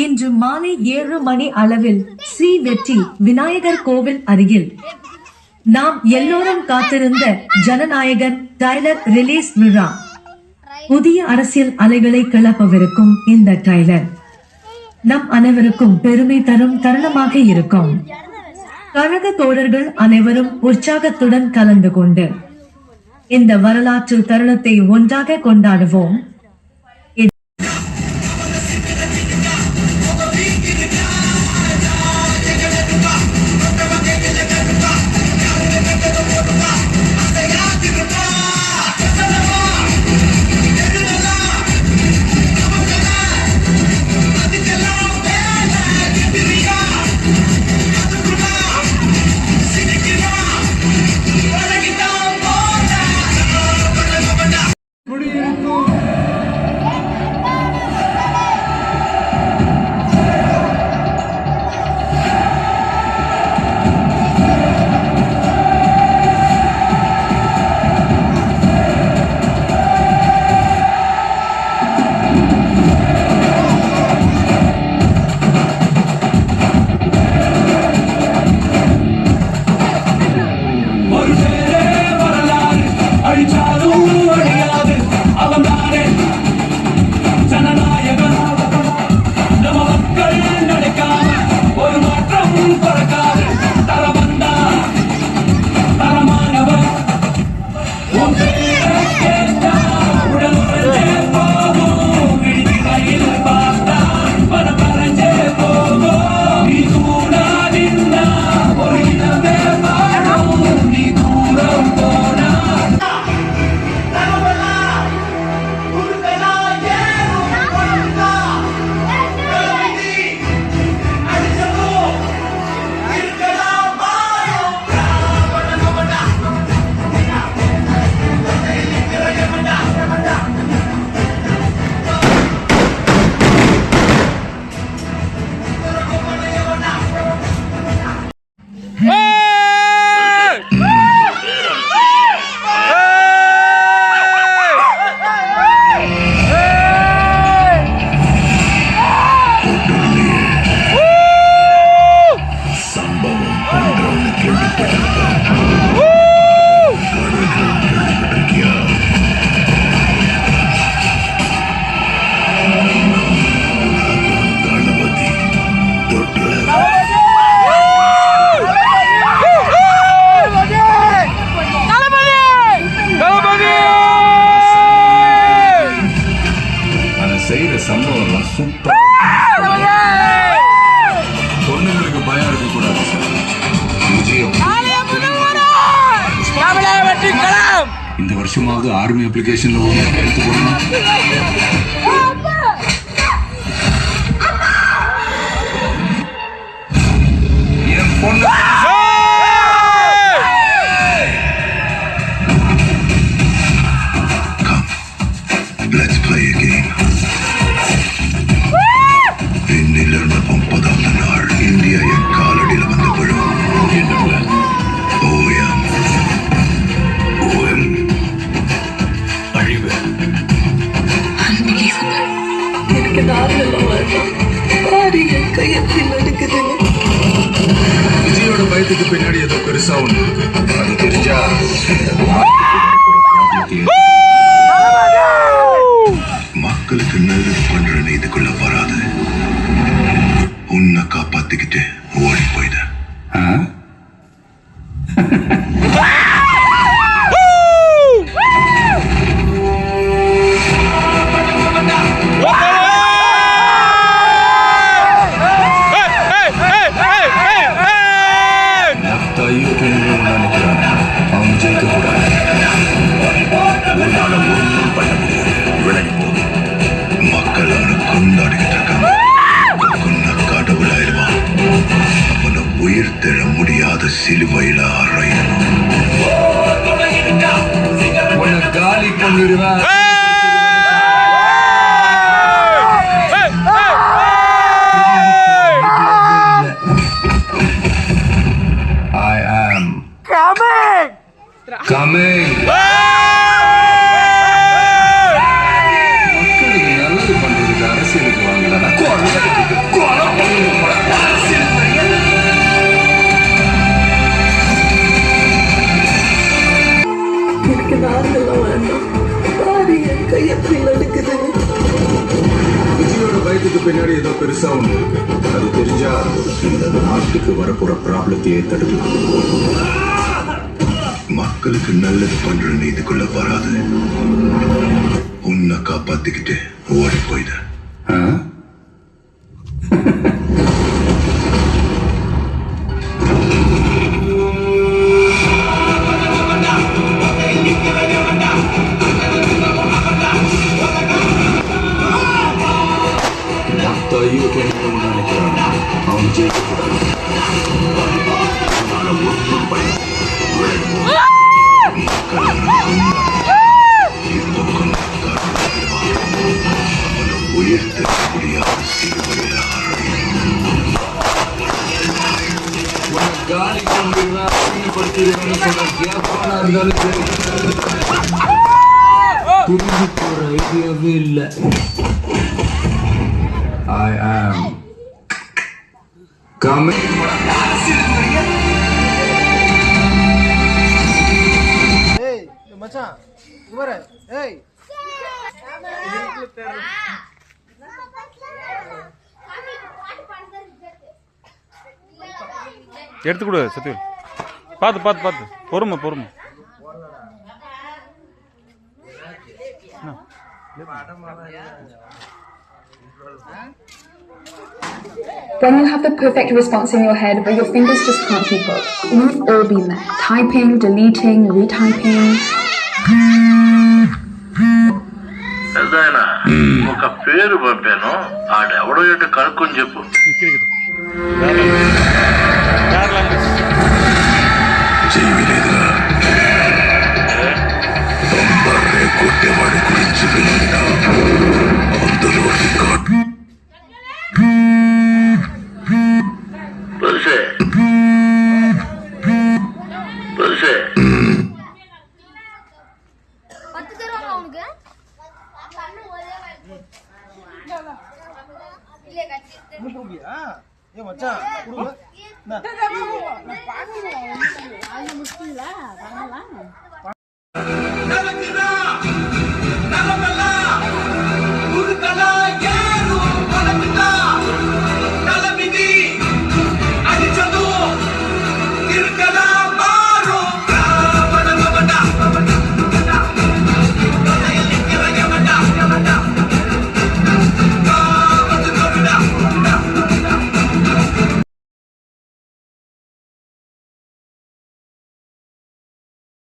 இன்று மாலை 7 மணி அளவில் ஸ்ரீ வெற்றி விநாயகர் கோவில் அருகில் நாம் எல்லோரும் காத்திருந்த ஜனநாயகன் ட்ரைலர் ரிலீஸ் விழா. புதிய அரசியல் அலைகளை கிளப்பவிருக்கும் இந்த ட்ரைலர் நம் அனைவருக்கும் பெருமை தரும் தருணமாக இருக்கும். கழக தோழர்கள் அனைவரும் உற்சாகத்துடன் கலந்து கொண்டு இந்த வரலாற்று தருணத்தை ஒன்றாக கொண்டாடுவோம். சம்பவம் சூப்பர். பொண்ணுங்களுக்கு பயம் இருக்க கூடாது. இந்த வருஷமாவது ஆர்மி அப்ளிகேஷன்ல எடுத்து போடணும். என் பொண்ணு Let's play a game. இன்னிலிருந்து 30வது நாள் இந்தியா என் காலடியில் வந்து விழும். என்ன பிளான்? ஓஎம் ஓஎம் அழிவு. எனக்கு நார்மலா வரணும். பாரு என் கையத்தில் நடக்குது. விஜயோட பயத்துக்கு பின்னாடி ஏதோ பெருசா ஒண்ணு இருக்கு. அது தெரிஞ்சா மக்களுக்கு நல்லது பண்றேன்னு இதுக்குள்ள வராது. உன்னை காப்பாத்திக்கிட்டு ஓடி போயிட. அவன் ஜெயிக்க கூடாது. உன்னால ஒன்றும் பண்ண முடியாது. விலகி போகுது. மக்கள் அவனை கொண்டாடிக்கிட்டு இருக்காங்க. கடவுளாயிருவான். அவனை உயிர் தெழ முடியாத சிலுவையில அறையணும். உன்னை காலி பண்ணிடுவேன். I am coming. மக்களுக்கு நல்லது பண்றதுக்கு அரசியலுக்கு வாங்கலாம். பயத்துக்கு பின்னாடி ஏதோ பெருசா ஒண்ணு இருக்கு. அது தெரிஞ்சா இந்த நாட்டுக்கு வரப்போற ப்ராப்ளத்தையே தடுக்கலாம். மக்களுக்கு நல்லது பண்ற இதுக்குள்ள வராது. உன்னை காப்பாத்திக்கிட்டு ஓடி போயிட. நினைக்கிறான் அவன் ஜெயிக்கக்கூடாது. உயர்த்த முடியாத சிறுவையில் காலி புரிஞ்சு போற ஐடியாவே இல்லை. I am coming. Hey, மச்சான் இவர ஏய் எடுத்து கொடு சத்யவேல். பார்த்து பார்த்து பார்த்து பொறுமை பொறுமை. When you have the perfect response in your head, but your fingers just can't keep up. We've all been there. Typing, deleting, retyping. ఒక పేరు పంపాను ఆడెవడో ఏంటో కనుక్కొని చెప్పు. కొట్టేవాడి గురించి విన్నా అందులో రికార్డ్ பெருசே பெருசே ஏ மச்சான் குடுங்க நடக்குதா